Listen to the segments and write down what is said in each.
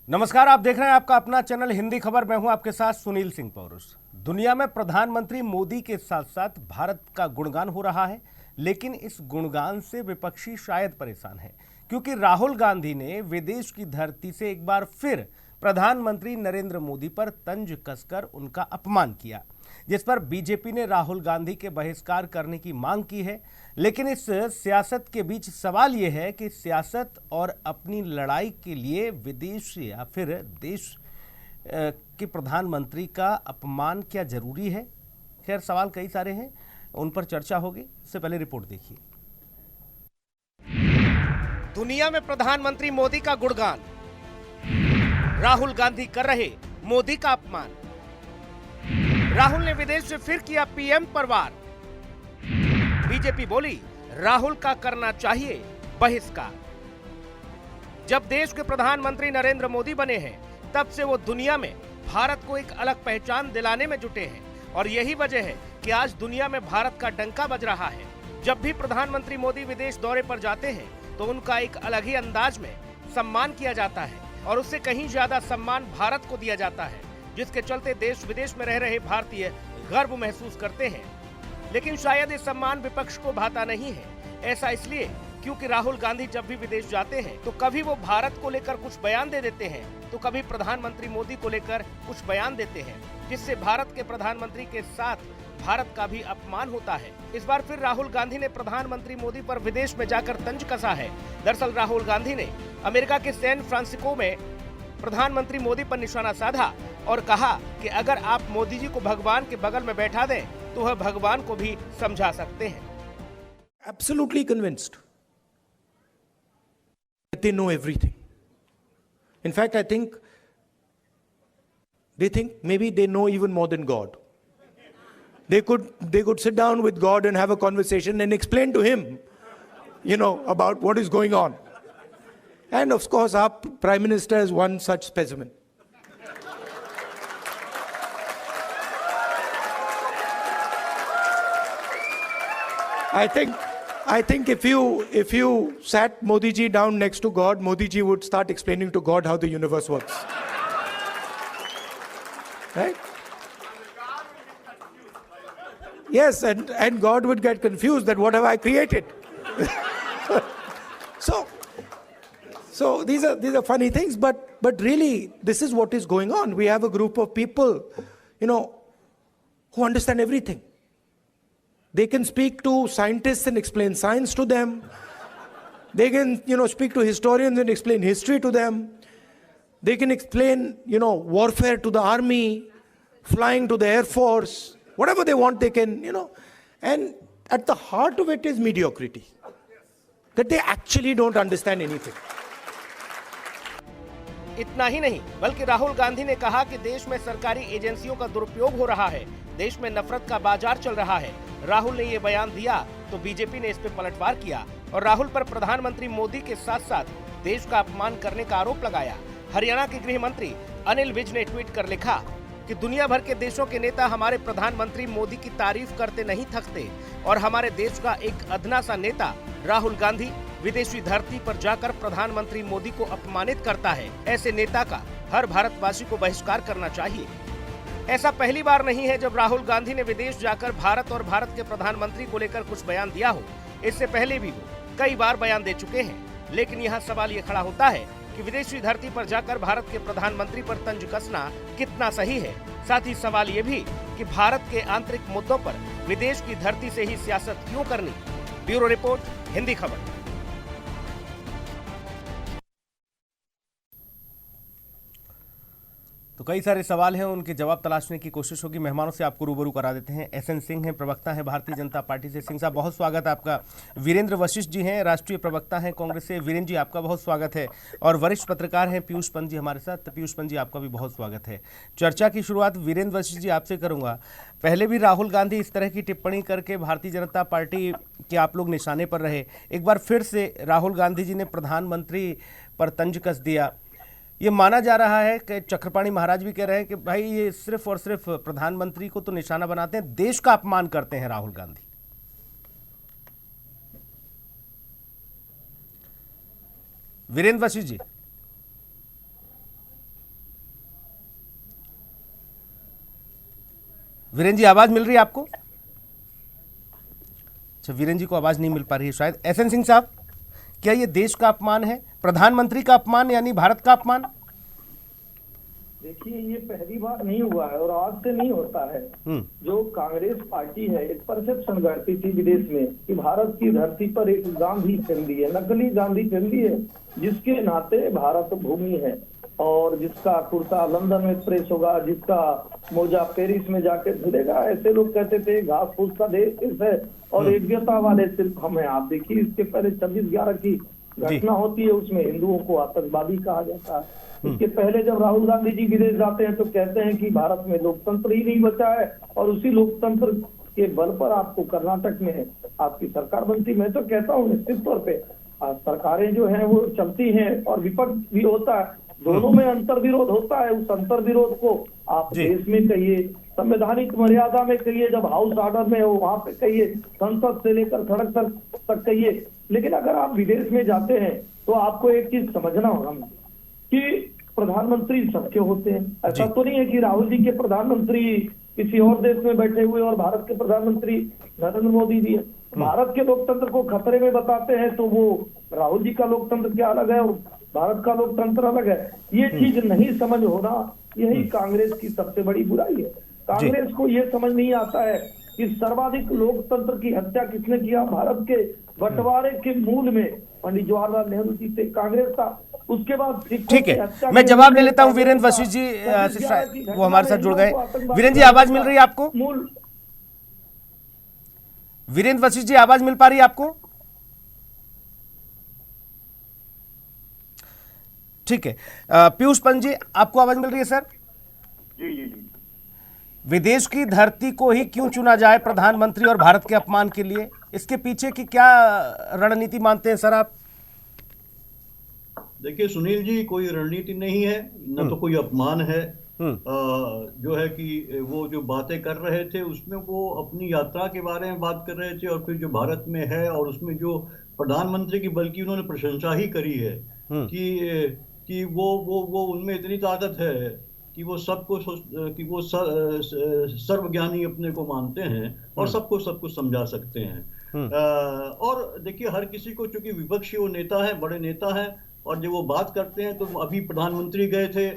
नमस्कार, आप देख रहे हैं आपका अपना चैनल हिंदी खबर। मैं हूं आपके साथ सुनील सिंह पौरुष। दुनिया में प्रधानमंत्री मोदी के साथ साथ भारत का गुणगान हो रहा है, लेकिन इस गुणगान से विपक्षी शायद परेशान है, क्योंकि राहुल गांधी ने विदेश की धरती से एक बार फिर प्रधानमंत्री नरेंद्र मोदी पर तंज कसकर उनका अपमान किया, जिस पर बीजेपी ने राहुल गांधी के बहिष्कार करने की मांग की है। लेकिन इस सियासत के बीच सवाल यह है कि सियासत और अपनी लड़ाई के लिए विदेश या फिर देश के प्रधानमंत्री का अपमान क्या जरूरी है। खैर, सवाल कई सारे हैं, उन पर चर्चा होगी। इससे पहले रिपोर्ट देखिए। दुनिया में प्रधानमंत्री मोदी का गुणगान, राहुल गांधी कर रहे मोदी का अपमान। राहुल ने विदेश से फिर किया पीएम पर वार। बीजेपी बोली राहुल का करना चाहिए बहिष्कार। जब देश के प्रधानमंत्री नरेंद्र मोदी बने हैं, तब से वो दुनिया में भारत को एक अलग पहचान दिलाने में जुटे हैं, और यही वजह है कि आज दुनिया में भारत का डंका बज रहा है। जब भी प्रधानमंत्री मोदी विदेश दौरे पर जाते हैं, तो उनका एक अलग ही अंदाज में सम्मान किया जाता है, और उससे कहीं ज्यादा सम्मान भारत को दिया जाता है, जिसके चलते देश विदेश में रह रहे भारतीय गर्व महसूस करते हैं। लेकिन शायद ये सम्मान विपक्ष को भाता नहीं है। ऐसा इसलिए क्योंकि राहुल गांधी जब भी विदेश जाते हैं, तो कभी वो भारत को लेकर कुछ बयान दे देते हैं, तो कभी प्रधानमंत्री मोदी को लेकर कुछ बयान देते हैं, जिससे भारत के प्रधानमंत्री के साथ भारत का भी अपमान होता है। इस बार फिर राहुल गांधी ने प्रधानमंत्री मोदी पर विदेश में जाकर तंज कसा है। दरअसल राहुल गांधी ने अमेरिका के सैन फ्रांसिस्को में प्रधानमंत्री मोदी पर निशाना साधा और कहा कि अगर आप मोदी जी को भगवान के बगल में बैठा दें, तो वह भगवान को भी समझा सकते हैं। Absolutely convinced that they know everything. In fact, I think they think maybe they know even more than God. They could sit down with God and have a conversation and explain to him, about what is going on. And of course, our Prime Minister is one such specimen. I think if you sat Modi ji down next to God, Modi ji would start explaining to God how the universe works. Right? Yes, and God would get confused that what have I created? So these are funny things, but really this is what is going on. We have a group of people, who understand everything. They can speak to scientists and explain science to them. They can, speak to historians and explain history to them. They can explain, warfare to the army, flying to the Air Force, whatever they want they can, And at the heart of it is mediocrity. That they actually don't understand anything. इतना ही नहीं, बल्कि राहुल गांधी ने कहा कि देश में सरकारी एजेंसियों का दुरुपयोग हो रहा है, देश में नफरत का बाजार चल रहा है। राहुल ने ये बयान दिया तो बीजेपी ने इस पर पलटवार किया और राहुल पर प्रधानमंत्री मोदी के साथ साथ देश का अपमान करने का आरोप लगाया। हरियाणा के गृह मंत्री अनिल विज ने ट्वीट कर लिखा कि दुनिया भर के देशों के नेता हमारे प्रधानमंत्री मोदी की तारीफ करते नहीं थकते, और हमारे देश का एक अदना सा नेता राहुल गांधी विदेशी धरती पर जाकर प्रधानमंत्री मोदी को अपमानित करता है। ऐसे नेता का हर भारतवासी को बहिष्कार करना चाहिए। ऐसा पहली बार नहीं है जब राहुल गांधी ने विदेश जाकर भारत और भारत के प्रधानमंत्री को लेकर कुछ बयान दिया हो। इससे पहले भी वो कई बार बयान दे चुके हैं। लेकिन यहाँ सवाल ये खड़ा होता है कि विदेशी धरती पर जाकर भारत के प्रधानमंत्री पर तंज कसना कितना सही है। साथ ही सवाल ये भी कि भारत के आंतरिक मुद्दों पर विदेश की धरती से ही सियासत क्यों करनी। ब्यूरो रिपोर्ट, हिंदी खबर। तो कई सारे सवाल हैं, उनके जवाब तलाशने की कोशिश होगी। मेहमानों से आपको रूबरू करा देते हैं। एसएन सिंह हैं, प्रवक्ता हैं भारतीय जनता पार्टी से। सिंह साहब, बहुत स्वागत है आपका। वीरेंद्र वशिष्ठ जी हैं, राष्ट्रीय प्रवक्ता हैं कांग्रेस से। वीरेंद्र जी, आपका बहुत स्वागत है। और वरिष्ठ पत्रकार हैं पीयूष पंत जी हमारे साथ। तो पीयूष पंत जी, आपका भी बहुत स्वागत है। चर्चा की शुरुआत वीरेंद्र वशिष्ठ जी आपसे करूंगा। पहले भी राहुल गांधी इस तरह की टिप्पणी करके भारतीय जनता पार्टी के आप लोग निशाने पर रहे। एक बार फिर से राहुल गांधी जी ने प्रधानमंत्री पर तंज कस दिया। ये माना जा रहा है कि चक्रपाणी महाराज भी कह रहे हैं कि भाई ये सिर्फ और सिर्फ प्रधानमंत्री को तो निशाना बनाते हैं, देश का अपमान करते हैं राहुल गांधी। वीरेंद्र वशिष्ठ जी। वीरेंद्र जी आवाज मिल रही है आपको? अच्छा, वीरेंद्र जी को आवाज नहीं मिल पा रही है शायद। एसएन सिंह साहब, क्या ये देश का अपमान है, प्रधानमंत्री का अपमान, यानी भारत का अपमान? देखिए, ये पहली बार नहीं हुआ है और आज से नहीं होता है। जो कांग्रेस पार्टी है, एक परसेप्शन करती थी विदेश में कि भारत की धरती पर एक गांधी फैमिली है, नकली गांधी फैमिली है, जिसके नाते भारत भूमि है और जिसका कुर्ता लंदन में प्रेस होगा, जिसका मोजा पेरिस में जाके धुलेगा। ऐसे लोग कहते थे घास फूस का देश है और एकता वाले सिर्फ हम हैं। आप देखिए, इसके पहले 26/11 की घटना होती है, उसमें हिंदुओं को आतंकवादी कहा जाता है। इसके पहले जब राहुल गांधी जी विदेश जाते हैं तो कहते हैं कि भारत में लोकतंत्र ही नहीं बचा है और उसी लोकतंत्र के बल पर आपको कर्नाटक में आपकी सरकार बनती। मैं तो कहता हूँ निश्चित तौर पे सरकारें जो हैं वो चलती हैं और विपक्ष भी होता है, दोनों में अंतर विरोध होता है। उस अंतर विरोध को आप देश में कहिए, संवैधानिक मर्यादा में कहिए, जब हाउस ऑर्डर में हो वहां पे कहिए, संसद से लेकर सड़क तक कहिए। लेकिन अगर आप विदेश में जाते हैं तो आपको एक चीज समझना होगा कि प्रधानमंत्री सबके होते हैं। ऐसा तो नहीं है कि राहुल जी के प्रधानमंत्री किसी और देश में बैठे हुए और भारत के प्रधानमंत्री नरेंद्र मोदी जी है। भारत के लोकतंत्र को खतरे में बताते हैं तो वो राहुल जी का लोकतंत्र क्या अलग है और भारत का लोकतंत्र अलग है। ये चीज नहीं समझ होना, यही कांग्रेस की सबसे बड़ी बुराई है। कांग्रेस को ये समझ नहीं आता है कि सर्वाधिक लोकतंत्र की हत्या किसने किया। भारत के बंटवारे के मूल में पंडित जवाहरलाल नेहरू जी थे, कांग्रेस था। उसके बाद ठीक है, मैं जवाब ले लेता हूं वीरेंद्र वशिष्ठ जी, वो हमारे साथ जुड़ गए। वीरेंद्र जी आवाज मिल रही है आपको? वीरेंद्र वशिष्ठ जी आवाज मिल पा रही है आपको? ठीक है, पीयूष पंत जी आपको आवाज मिल रही है सर? जी जी जी। विदेश की धरती को ही क्यों चुना जाए प्रधानमंत्री और भारत के अपमान के लिए, इसके पीछे की क्या रणनीति मानते हैं सर आप? देखिए सुनील जी, कोई रणनीति नहीं है, न तो कोई अपमान है। जो है कि वो जो बातें कर रहे थे उसमें वो अपनी यात्रा के बारे में बात कर रहे थे और फिर जो भारत में है और उसमें जो प्रधानमंत्री की बल्कि उन्होंने प्रशंसा ही करी है कि वो उनमें इतनी ताकत है कि वो सर्वज्ञानी अपने को मानते हैं और सबको सब कुछ समझा सकते हैं। और देखिए, हर किसी को, चूंकि विपक्षी वो नेता है, बड़े नेता हैं, और जब वो बात करते हैं तो अभी प्रधानमंत्री गए थे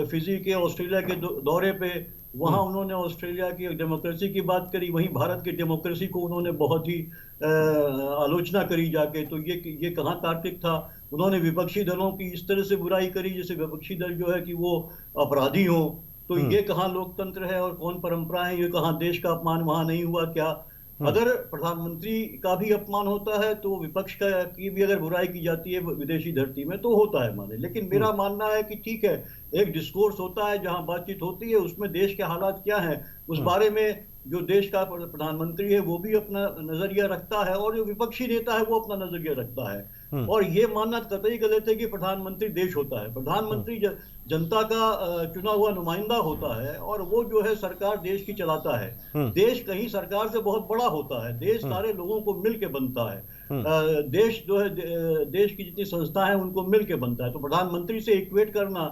फिजी के ऑस्ट्रेलिया के दौरे पे, वहां उन्होंने ऑस्ट्रेलिया की डेमोक्रेसी की बात करी, वहीं भारत की डेमोक्रेसी को उन्होंने बहुत ही आलोचना करी जाके। तो ये कहाँ तार्किक था? उन्होंने विपक्षी दलों की इस तरह से बुराई करी जैसे विपक्षी दल जो है कि वो अपराधी हो। तो ये कहाँ लोकतंत्र है और कौन परंपराएं? ये कहाँ देश का अपमान वहां नहीं हुआ क्या? अगर प्रधानमंत्री का भी अपमान होता है तो विपक्ष की भी अगर बुराई की जाती है विदेशी धरती में तो होता है माने। लेकिन मेरा मानना है कि ठीक है, एक डिस्कोर्स होता है जहां बातचीत होती है, उसमें देश के हालात क्या है उस बारे में जो देश का प्रधानमंत्री है वो भी अपना नजरिया रखता है और जो विपक्षी नेता है वो अपना नजरिया रखता है। और ये मानना कतई गलत है कि प्रधानमंत्री देश होता है। प्रधानमंत्री जनता का चुना हुआ नुमाइंदा होता है और वो जो है सरकार देश की चलाता है। देश कहीं सरकार से बहुत बड़ा होता है, देश सारे लोगों को मिलके बनता है। देश जो है देश की जितनी संस्था है उनको मिलके बनता है। तो प्रधानमंत्री से इक्वेट करना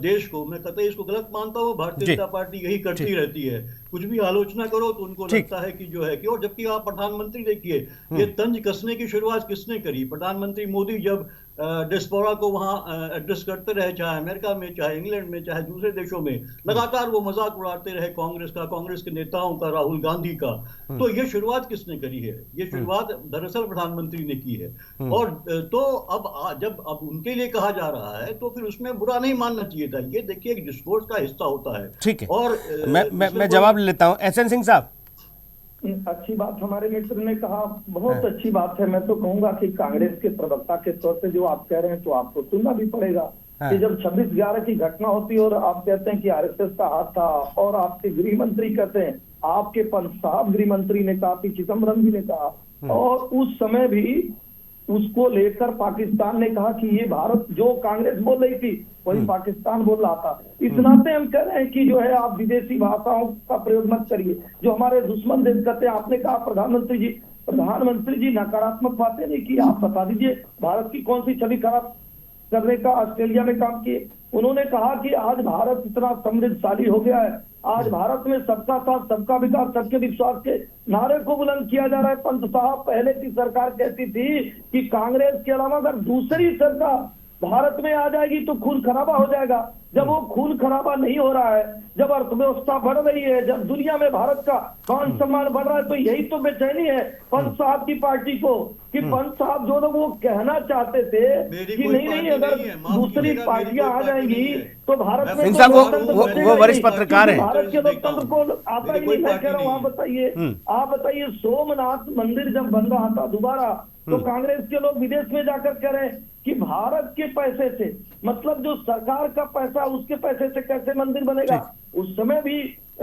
देश को, मैं कतई इसको गलत मानता हूँ। भारतीय जनता पार्टी यही करती रहती है, कुछ भी आलोचना करो तो उनको लगता है कि जो है कि, और जबकि आप प्रधानमंत्री देखिए, ये तंज कसने की शुरुआत किसने करी? प्रधानमंत्री मोदी जब डिस्पोरा को वहां एड्रेस करते रहे, चाहे अमेरिका में, चाहे इंग्लैंड में, चाहे दूसरे देशों में, लगातार वो मजाक उड़ाते रहे कांग्रेस का, कांग्रेस के नेताओं का, राहुल गांधी का। तो ये शुरुआत किसने करी है? ये शुरुआत दरअसल प्रधानमंत्री ने की है। और तो अब जब उनके लिए कहा जा रहा है तो फिर उसमें बुरा नहीं मानना चाहिए था। ये देखिए एक डिस्कोर्स का हिस्सा होता है। ठीक है, और मैं जवाब लेता हूं। एसएन सिंह साहब, अच्छी बात हमारे मित्र ने कहा, बहुत अच्छी बात है। मैं तो कहूंगा कि कांग्रेस के प्रवक्ता के तौर पे जो आप कह रहे हैं तो आपको सुनना भी पड़ेगा कि जब 26/11 की घटना होती है और आप कहते हैं कि आरएसएस का हाथ था और आपके गृह मंत्री कहते हैं, आपके पंत साहब गृह मंत्री ने कहा, पी चिदम्बरम जी ने कहा, और उस समय भी उसको लेकर पाकिस्तान ने कहा कि ये भारत, जो कांग्रेस बोल रही थी वही पाकिस्तान बोल रहा था। इस नाते हम कह रहे हैं कि जो है आप विदेशी भाषाओं का प्रयोग मत करिए जो हमारे दुश्मन देश करते हैं। आपने कहा प्रधानमंत्री जी नकारात्मक बातें नहीं की, आप बता दीजिए भारत की कौन सी छवि खराब करने का ऑस्ट्रेलिया में काम किए। उन्होंने कहा कि आज भारत इतना समृद्धशाली हो गया है, आज भारत में सबका साथ सबका विकास सबके विश्वास के नारे को बुलंद किया जा रहा है। पंत साहब, पहले की सरकार कहती थी कि कांग्रेस के अलावा अगर दूसरी सरकार भारत में आ जाएगी तो खून खराबा हो जाएगा। जब वो खून खराबा नहीं हो रहा है, जब अर्थव्यवस्था बढ़ रही है, जब दुनिया में भारत का मान सम्मान बढ़ रहा है, तो यही तो बेचैनी है पंत साहब की पार्टी को कि पंत साहब जो लोग वो कहना चाहते थे कि नहीं अगर दूसरी पार्टियां आ जाएंगी तो भारत में सिंह साहब वो वरिष्ठ पत्रकार हैं। भारत के लोकतंत्र को आता ही नहीं। मैं कह रहा हूँ, आप बताइए सोमनाथ मंदिर जब बन रहा था दोबारा, तो कांग्रेस के लोग विदेश में जाकर कह रहे हैं कि भारत के पैसे से, मतलब जो सरकार का पैसा उसके पैसे से कैसे मंदिर बनेगा। उस समय भी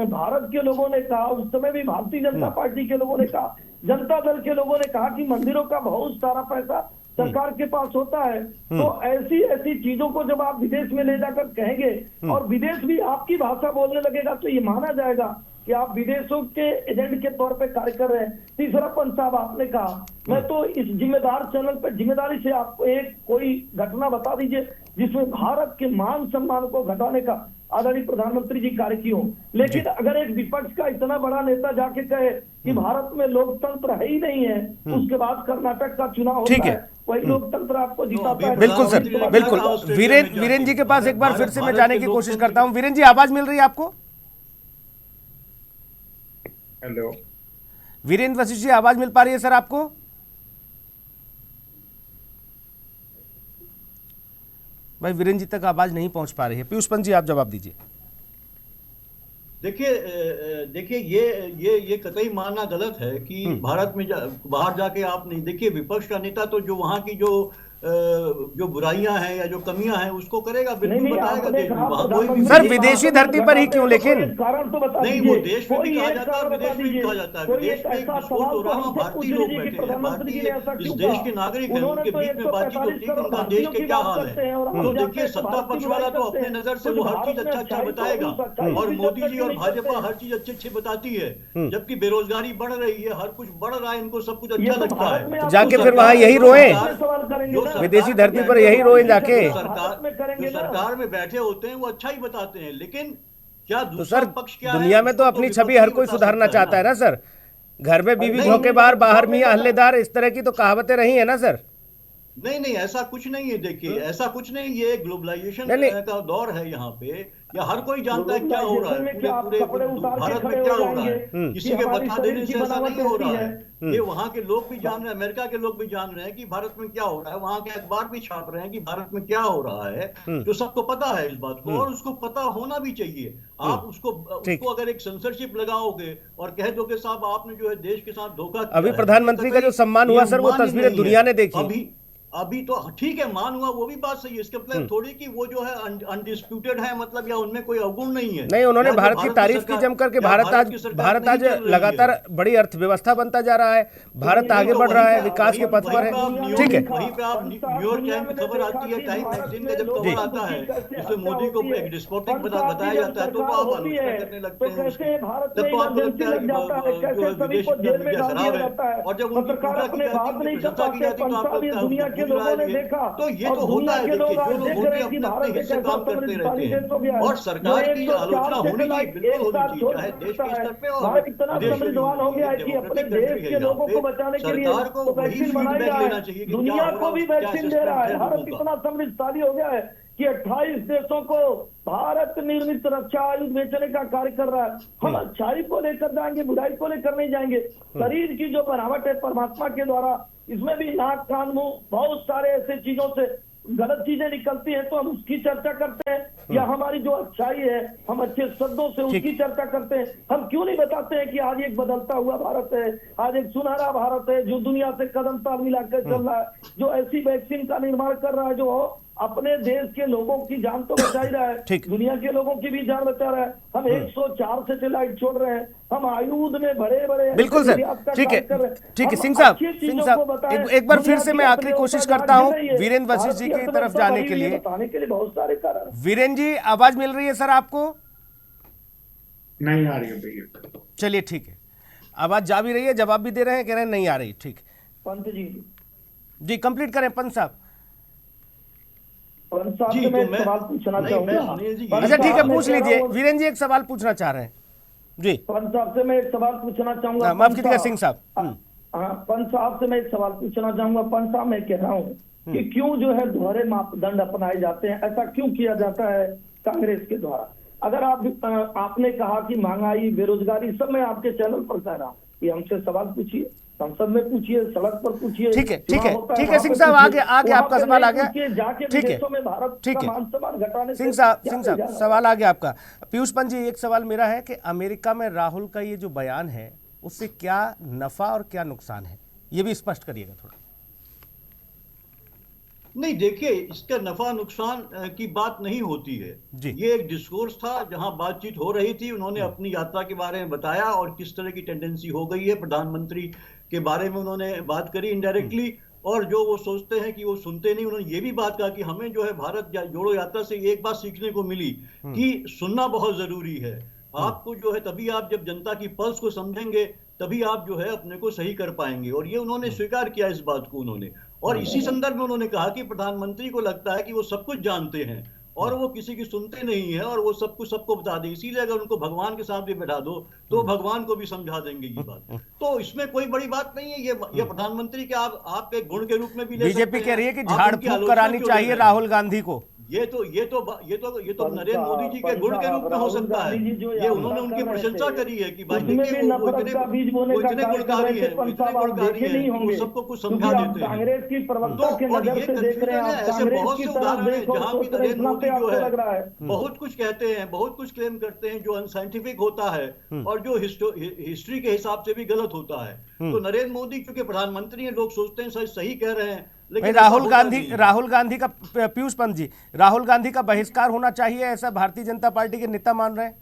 भारत के लोगों ने कहा, उस समय भी भारतीय जनता पार्टी के लोगों ने कहा, जनता दल के लोगों ने कहा कि मंदिरों का बहुत सारा पैसा सरकार के पास होता है। तो ऐसी ऐसी चीजों को जब आप विदेश में ले जाकर कहेंगे और विदेश भी आपकी भाषा बोलने लगेगा तो ये माना जाएगा कि आप विदेशों के एजेंट के तौर पे कार्य कर रहे हैं। तीसरा पंत साहब, आपने कहा, मैं तो इस जिम्मेदार चैनल पे जिम्मेदारी से आपको एक कोई घटना बता दीजिए जिसमें भारत के मान सम्मान को घटाने का आदरणीय प्रधानमंत्री जी कार्य की हो। लेकिन अगर एक विपक्ष का इतना बड़ा नेता जाके कहे कि भारत में लोकतंत्र है ही नहीं है, उसके बाद कर्नाटक का चुनाव होता है, वही लोकतंत्र आपको जिताता है। बिल्कुल सर, बिल्कुल। वीरेंद्र जी के पास एक बार फिर से मैं जाने की कोशिश करता हूँ। वीरेंद्र जी, आवाज मिल रही है आपको? हेलो वीरेंद्र वशिष्ठ जी, आवाज मिल पा रही है सर आपको? भाई वीरेंद्र जी तक आवाज नहीं पहुंच पा रही है। पीयूष पंत जी, आप जवाब दीजिए। देखिए ये कतई मानना गलत है कि भारत में बाहर जाके आप नहीं। देखिए, विपक्ष का नेता तो जो वहां की जो बुराइयां हैं या जो कमियां हैं उसको करेगा, बिल्कुल बताएगा देश में। वहां कोई भी सर विदेशी धरती पर ही क्यों? लेकिन कारण तो बता नहीं, वो देश में भी कहा जाता है, विदेश में भी कहा जाता है। विदेश में एक विस्फोट हो रहा है, भारतीय लोग बैठे हैं, भारतीय इस देश के नागरिक हैं, उनके बीच में बातचीत होती है कि उनका देश के क्या हाल है। तो देखिए, सत्ता पक्ष वाला तो अपने नजर से वो हर चीज अच्छा बताएगा और मोदी जी और भाजपा हर चीज अच्छी बताती है, जबकि बेरोजगारी बढ़ रही है, हर कुछ बढ़ रहा है, इनको सब कुछ अच्छा लगता है। जाके फिर वहां यही रोए, विदेशी धरती पर यही रोए जाके। सरकार में बैठे होते हैं वो अच्छा ही बताते हैं, लेकिन क्या तो दूसरा सर पक्ष क्या दुनिया है, में तो अपनी छवि हर कोई सुधारना चाहता है ना सर। घर में बीवी नहीं, धोखेबाज, बाहर मियां हल्लेदार, इस तरह की तो कहावतें रही है ना सर। नहीं, ऐसा कुछ नहीं है। देखिए, ऐसा कुछ नहीं, ये ग्लोबलाइजेशन का दौर है यहाँ पे, या हर कोई जानता है क्या हो रहा है पूरे भारत में क्या हो रहा है। किसी के बता देने से ऐसा नहीं हो रहा है। ये वहाँ के लोग भी जान रहे हैं, अमेरिका के लोग भी जान रहे हैं कि भारत में क्या हो रहा है, वहाँ के अखबार भी छाप रहे हैं कि भारत में क्या हो रहा है, जो सबको पता है इस बात को, और उसको पता होना भी चाहिए। आप उसको अगर एक सेंसरशिप लगाओगे और कह दोगे साहब आपने जो है देश के साथ धोखा किया, अभी प्रधानमंत्री का जो सम्मान हुआ सर, वो तस्वीरें दुनिया ने देखी। अभी तो ठीक है, मान हुआ, वो भी बात सही है। इसके मतलब थोड़ी कि वो जो है अनडिस्प्यूटेड है, मतलब या उनमें कोई अवगुण नहीं है। नहीं, उन्होंने भारत की तारीफ की जम करके। भारत आज लगातार बड़ी अर्थव्यवस्था बनता जा रहा है, भारत आगे बढ़ रहा है, विकास के पथ पर है। ठीक है, वहीं पे आप न्यूयॉर्क टाइम की खबर आती है, टाइम मैगजीन का जब खबर आता है जिसमें मोदी को एक डिस्पोटिक बताया जाता है, तो आप आलोचना करने लगते हैं, तब तो आपको लगता है कि विदेश में शराब है, और जब उनकी प्रशंसा की जाती है तो आपको लगता है लोगों ने देखा। तो ये तो होता है। देखिए, जो लोग होते हैं अपने अपने हिस्से काम करते रहते हैं, और सरकार की आलोचना होनी चाहिए, बिल्कुल होनी चाहिए, चाहे देश के स्तर पे और इतना समृद्धवान हो गया है कि अपने देश के लोगों को बचाने के लिए सरकार को वही फीडबैक लेना चाहिए कि दुनिया को भी वैक्सीन दे रहा है। भारत इतना समृद्धशाली हो गया है कि 28 देशों को भारत निर्मित रक्षा आयुध बेचने का कार्य कर रहा है। हम अच्छाई को लेकर जाएंगे, बुराई को लेकर नहीं जाएंगे। शरीर की जो बनावट है परमात्मा के द्वारा, इसमें भी नाक कान मुंह बहुत सारे ऐसे चीजों से गलत चीजें निकलती हैं, तो हम उसकी चर्चा करते हैं। या हमारी जो अच्छाई है, हम अच्छे शब्दों से उसकी चर्चा करते हैं। हम क्यों नहीं बताते हैं कि आज एक बदलता हुआ भारत है, आज एक सुनहरा भारत है जो दुनिया से कदम ताल मिलाकर चल रहा है, जो ऐसी वैक्सीन का निर्माण कर रहा है जो अपने देश के लोगों की जान तो बचा ही रहा है, दुनिया के लोगों की भी जान बचा रहा है। हम 104 सैटेलाइट छोड़ रहे हैं, हम आयुध में बड़े बड़े। बिल्कुल सर, ठीक है, ठीक है। सिंह साहब एक बार फिर से मैं आखिरी कोशिश करता हूं वीरेंद्र वशिष्ठ जी की तरफ जाने के लिए। बताने के लिए बहुत सारे कारण। वीरेंद्र जी, आवाज मिल रही है सर आपको? नहीं आ रही है भैया। चलिए ठीक है, आवाज जा भी रही है, जवाब भी दे रहे हैं, कह रहे हैं नहीं आ रही। ठीक, पंत जी कंप्लीट करें पंत साहब। पंत साहब जी, से मैं तो एक सवाल पूछना नहीं, मैं चाहूंगा। सुनील जी, पंत अच्छा ठीक है, साहब, मैं पूछ कह रहा लीजिए। हूँ, वीरेंद्र जी एक सवाल पूछना चाह रहे हैं जी। पंत साहब से मैं एक सवाल पूछना चाहूंगा। हाँ, माफ पंत कीजिएगा सिंह साहब। हाँ, पंत साहब से मैं एक सवाल पूछना चाहूंगा। पंत साहब, मैं कह रहा हूँ कि क्यों जो है दोहरे मापदंड अपनाए जाते हैं, ऐसा क्यों किया जाता है कांग्रेस के द्वारा? अगर आपने कहा कि महंगाई, बेरोजगारी, सब मैं आपके चैनल पर कह रहा हूँ कि हमसे सवाल पूछिए, संसद में पूछिए, सड़क पर पूछिए। ठीक है, ठीक चुनाव है, होता ठीक है वहाँ सिंह पे साहब, पूछिए। आगे वहाँ आपका पे सवाल नहीं आ गया। पूछिए, जाके ठीक है, विदेशों में भारत ठीक का है। मान सम्मान घटाने से सिंह साहब क्या जा रहा है? सवाल आ गया आपका। पीयूष पंत जी, एक सवाल मेरा है कि अमेरिका में राहुल का ये जो बयान है उससे क्या नफा और क्या नुकसान है, ये भी स्पष्ट करिएगा थोड़ा। नहीं, देखिए, इसका नफा नुकसान की बात नहीं होती है जी। ये एक डिस्कोर्स था जहां बातचीत हो रही थी। उन्होंने अपनी यात्रा के बारे में बताया और किस तरह की टेंडेंसी हो गई है, प्रधानमंत्री के बारे में उन्होंने बात करी इनडायरेक्टली। और जो वो सोचते हैं कि वो सुनते नहीं, उन्होंने ये भी बात कहा कि हमें जो है भारत जोड़ो यात्रा से एक बात सीखने को मिली कि सुनना बहुत जरूरी है। आपको जो है, तभी आप जब जनता की पल्स को समझेंगे तभी आप जो है अपने को सही कर पाएंगे। और ये उन्होंने स्वीकार किया इस बात को उन्होंने। और इसी संदर्भ में उन्होंने कहा कि प्रधानमंत्री को लगता है कि वो सब कुछ जानते हैं और वो किसी की सुनते नहीं है और वो सब कुछ सबको बता दें। इसीलिए अगर उनको भगवान के साथ भी बैठा दो तो भगवान को भी समझा देंगे ये बात। तो इसमें कोई बड़ी बात नहीं है। ये प्रधानमंत्री के आपके गुण के रूप में भी ले सकते बीजेपी हैं। कह रही है कि आप झाड़ उनकी फूक आलोचना करानी क्यों ले चाहिए रहे हैं? राहुल गांधी को। ये तो नरेंद्र मोदी जी के गुण के रूप में हो राहुल सकता है। गांधी जी जो ये उन्होंने यात्रा उनकी कर रहे प्रशंसा थे, करी है कि भाई उसमें देखिए भी वो नफरत का बीज बोने का इतने कार्य कर गुणकारी रहे थे। हैं, पंत इतने साहब, आप गुणकारी देखे नहीं हैं, वो होंगे सबको कुछ क्योंकि समझा आप देते हैं। कांग्रेस की प्रवक्ता के और नजर ये से देख रहे हैं, कंफ्यूजन आप है। ऐसे कांग्रेस बहुत की से तरफ उदाहरण हैं देखो, जहां की सोच रहे नरेंद्र इतना मोदी पे जो आपको है लग रहा है। बहुत कुछ कहते हैं, बहुत कुछ क्लेम करते हैं जो अनसाइंटिफिक होता है और जो हिस्ट्री के हिसाब से भी गलत होता है। तो नरेंद्र मोदी क्योंकि प्रधानमंत्री हैं, लोग सोचते हैं सही कह रहे हैं, लेकिन ऐसा राहुल होता गांधी नहीं है। राहुल गांधी का, पीयूष पंत जी, राहुल गांधी का बहिष्कार होना चाहिए ऐसा भारतीय जनता पार्टी के नेता मान रहे हैं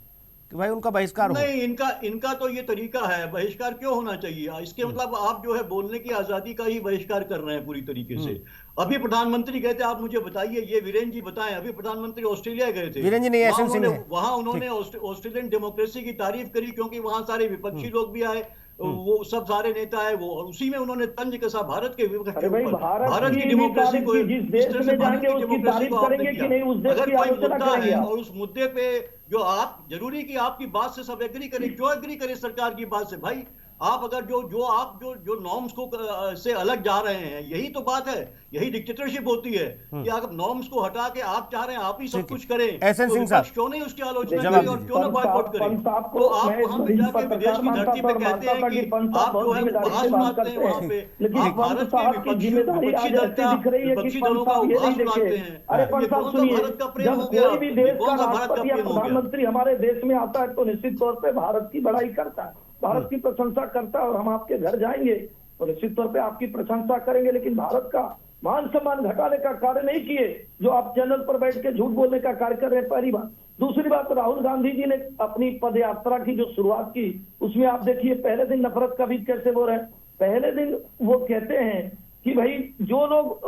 कि भाई उनका बहिष्कार हो? नहीं, इनका तो ये तरीका है। बहिष्कार क्यों होना चाहिए? इसके मतलब आप जो है बोलने की आजादी का ही बहिष्कार कर रहे हैं पूरी तरीके से। अभी प्रधानमंत्री गए थे, आप मुझे बताइए, ये वीरेंद्र जी बताएं, अभी प्रधानमंत्री ऑस्ट्रेलिया गए थे। वीरेंद्र जी नहीं, एसएन सिंह है। वहां उन्होंने ऑस्ट्रेलियन डेमोक्रेसी की तारीफ करी क्योंकि वहां सारे विपक्षी लोग भी आए, वो सब सारे नेता है वो, और उसी में उन्होंने तंज कसा भारत के विपक्ष के अरे भाई, ऊपर। भारत की की डेमोक्रेसी को, जिस देश इस तरह से में भारत जाएंगे की उसकी डेमोक्रेसी तारीफ को आपने करेंगे किया। कि नहीं, उस देश अगर की कोई आलोचना मुद्दा करेंगे है आप। और उस मुद्दे पे जो आप जरूरी कि आपकी बात से सब एग्री करें, क्यों एग्री करें सरकार की बात से? भाई आप अगर जो नॉर्म्स को से अलग जा रहे हैं, यही तो बात है, यही डिक्टेटरशिप होती है कि अगर नॉर्म्स को हटा के आप चाह रहे हैं आप ही सब कुछ करें, एसएन तो सिंह साहब, विपक्ष क्यों नहीं उसकी आलोचना जवाब करे और दीजिए। क्यों ना बॉयकॉट करे? पंत साहब को तो आप मैं वहां पे जाके विदेश की धरती पे कहते हैं कि आप जो है उपहास सुनाते हैं वहां पे, लेकिन आप पंत भारत साहब के की जिम्मेदारी विपक्षी आज ऐसी दिख रही है कि विपक्षी पंत दलों का साहब ये उपहास नहीं सुनाते देखे। हैं। अरे ये पंत साहब कौन सा सुनिए, भारत का प्रेम जब हो गया? कोई भी ये देश का कौन सा भारत का राष्ट्रपति या प्रेम हो गया? प्रधानमंत्री हमारे देश में आता है तो निश्चित तौर पे भारत की बड़ाई करता है, भारत की प्रशंसा करता है, और हम आपके घर जाएंगे तो निश्चित तौर पे आपकी प्रशंसा करेंगे। लेकिन भारत का मान सम्मान घटाने का कार्य नहीं किए जो आप चैनल पर बैठ के झूठ बोलने का कार्य कर रहे हैं, पहली बात। दूसरी बात, राहुल गांधी जी ने अपनी पद यात्रा की जो शुरुआत की, उसमें आप देखिए पहले दिन नफरत का बीज कैसे बोल रहे हैं। पहले दिन वो कहते हैं कि भाई जो लोग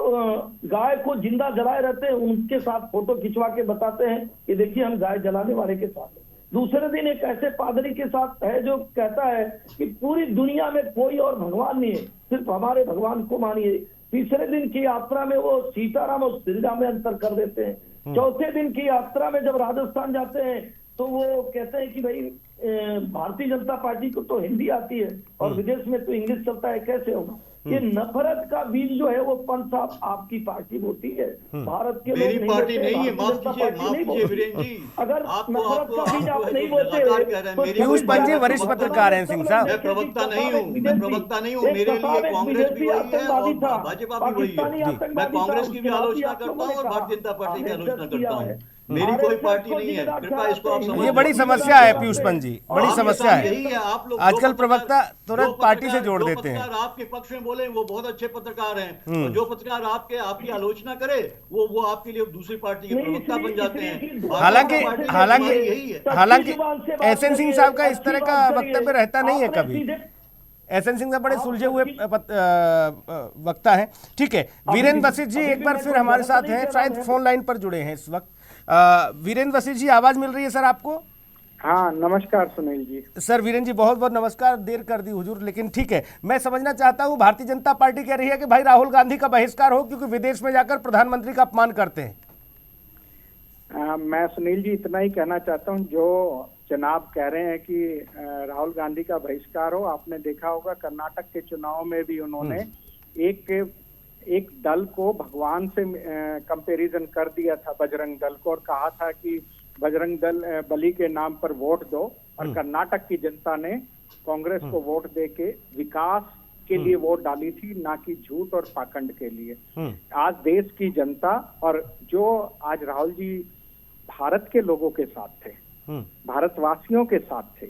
गाय को जिंदा जलाए रहते हैं उनके साथ फोटो खिंचवा के बताते हैं कि देखिए हम गाय जलाने वाले के साथ हैं। दूसरे दिन एक ऐसे पादरी के साथ है जो कहता है कि पूरी दुनिया में कोई और भगवान नहीं है, सिर्फ हमारे भगवान को मानिए। तीसरे दिन की यात्रा में वो सीताराम और श्री राम में अंतर कर देते हैं। चौथे दिन की यात्रा में जब राजस्थान जाते हैं तो वो कहते हैं कि भाई भारतीय जनता पार्टी को तो हिंदी आती है और विदेश में तो इंग्लिश चलता है, कैसे होगा? ये नफरत का बीज जो है वो पंत साहब आपकी पार्टी होती है, भारत के मेरी लोग पार्टी बोलते, नहीं है, भारतीय जनता पार्टी नहीं बोलती। वीरेंद्र जी। अगर नफरत का बीज आप नहीं बोलते तो पीयूष पंत जी वरिष्ठ पत्रकार हैं सिंह साहब। मैं प्रवक्ता नहीं हूँ, मेरे लिए कांग्रेस भी वही है और भाजपा भी वही है। मैं कांग्रेस की भी आलोचना करता हूँ और भारतीय जनता पार्टी की आलोचना करता हूँ। मेरी कोई पार्टी नहीं है, कृपया इसको आप समझ। ये बड़ी समस्या है पीयूष पंत जी, बड़ी समस्या है। यही है, आप लोग आजकल प्रवक्ता तुरंत पार्टी से जोड़ देते हैं। आपके पक्ष में बोले वो बहुत अच्छे पत्रकार हैं, और जो पत्रकार आपकी आलोचना करे वो आपके लिए दूसरी पार्टी के प्रवक्ता बन जाते हैं। हालांकि एसएन सिंह साहब का इस तरह का वक्तव्य रहता नहीं है कभी। एसएन सिंह साहब बड़े सुलझे हुए वक्ता हैं। ठीक है, वीरेंद्र वशिष्ठ जी एक बार फिर हमारे साथ हैं, शायद फोन लाइन पर जुड़े हैं इस वक्त। वीरेंद्र वशिष्ठ जी, आवाज मिल रही है सर आपको? हाँ, नमस्कार सुनील जी। सर वीरेंद्र जी बहुत बहुत नमस्कार, देर कर दी हुजूर, लेकिन ठीक है। मैं समझना चाहता हूं, भारतीय जनता पार्टी कह रही है कि भाई राहुल गांधी का बहिष्कार हो क्योंकि विदेश में जाकर प्रधानमंत्री का अपमान करते हैं। मैं सुनील जी इतना ही कहना चाहता हूँ, जो जनाब कह रहे हैं कि राहुल गांधी का बहिष्कार हो, आपने देखा होगा कर्नाटक के चुनाव में भी उन्होंने एक दल को भगवान से कंपैरिजन कर दिया था, बजरंग दल को, और कहा था कि बजरंग दल बलि के नाम पर वोट दो, और कर्नाटक की जनता ने कांग्रेस को वोट दे के विकास के लिए वोट डाली थी, ना कि झूठ और पाखंड के लिए। आज देश की जनता और जो आज राहुल जी भारत के लोगों के साथ थे, भारतवासियों के साथ थे,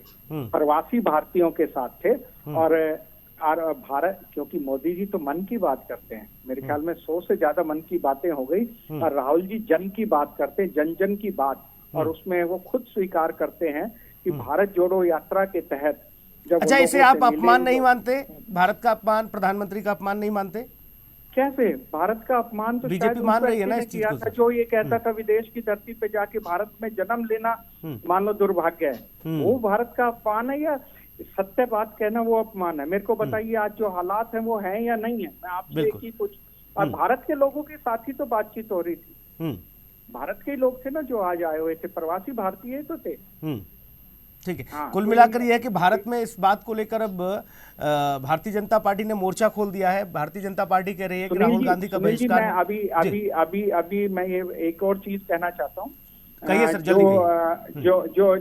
प्रवासी भारतीयों के साथ थे, और भारत, क्योंकि मोदी जी तो मन की बात करते हैं, मेरे ख्याल में 100 से ज्यादा मन की बातें हो गई, और राहुल जी जन की बात करते हैं, जन जन की बात, और उसमें वो खुद स्वीकार करते हैं कि भारत जोड़ो यात्रा के तहत जब अच्छा, इसे आप अपमान नहीं मानते? भारत का अपमान, प्रधानमंत्री का अपमान नहीं मानते? कैसे? भारत का अपमान तो बीजेपी मान रही है ना इस चीज को। जो ये कहता था विदेश की धरती पे जाके भारत में जन्म लेना मान लो दुर्भाग्य है, वो भारत का अपमान है या सत्य बात कहना वो अपमान है? मेरे को बताइए, आज जो हालात हैं वो हैं या नहीं है? मैं आपसे एक ही पूछ, और भारत के लोगों के साथ ही तो बातचीत हो रही थी, भारत के लोग थे ना जो आज आए हुए थे, प्रवासी भारतीय तो थे। ठीक है। कुल मिलाकर यह है कि भारत में इस बात को लेकर अब भारतीय जनता पार्टी ने मोर्चा खोल दिया है। भारतीय जनता पार्टी कह रही है कि राहुल गांधी का बहिष्कार। अभी मैं ये एक और चीज कहना चाहता हूँ। कहिए सर, जल्दी।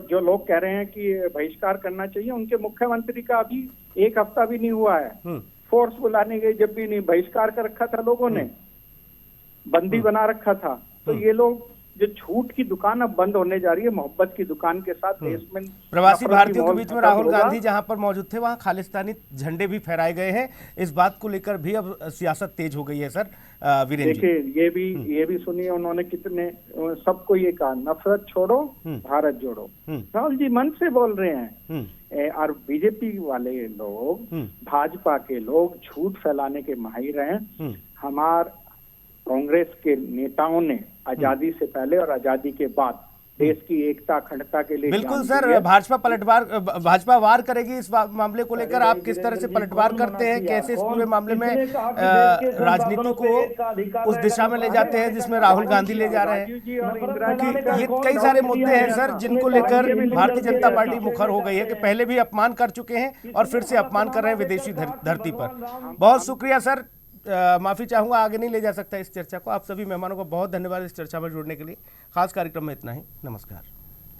जो लोग कह रहे हैं कि बहिष्कार करना चाहिए, उनके मुख्यमंत्री का अभी एक हफ्ता भी नहीं हुआ है, फोर्स बुलाने गए जब भी नहीं, बहिष्कार कर रखा था लोगों ने, बंदी बना रखा था। तो ये लोग, जो झूठ की दुकान अब बंद होने जा रही है, मोहब्बत की दुकान के साथ देश में प्रवासी भारतीयों के बीच में राहुल गांधी जहां पर मौजूद थे वहां खालिस्तानी झंडे भी फहराए गए हैं। इस बात को लेकर भी अब सियासत तेज हो गई है सर। वीरेंद्र जी, देखिए ये भी सुनिए, उन्होंने कितने सबको ये कहा, नफरत छोड़ो भारत जोड़ो। राहुल जी मन से बोल रहे हैं, और बीजेपी वाले लोग, भाजपा के लोग झूठ फैलाने के माहिर हैं। हमार कांग्रेस के नेताओं ने आजादी से पहले और आजादी के बाद देश की एकता अखंडता के लिए बिल्कुल सर, भाजपा वार करेगी इस मामले को लेकर। आप किस तरह से पलटवार करते हैं, कैसे इस पूरे मामले में राजनीति को उस दिशा में ले जाते हैं जिसमें राहुल गांधी ले जा रहे हैं? क्योंकि ये कई सारे मुद्दे हैं सर जिनको लेकर भारतीय जनता पार्टी मुखर हो गई है कि पहले भी अपमान कर चुके हैं और फिर से अपमान कर रहे हैं विदेशी धरती पर। बहुत शुक्रिया सर, माफी चाहूंगा, आगे नहीं ले जा सकता इस चर्चा को। आप सभी मेहमानों को बहुत धन्यवाद इस चर्चा में जुड़ने के लिए। खास कार्यक्रम में इतना ही, नमस्कार।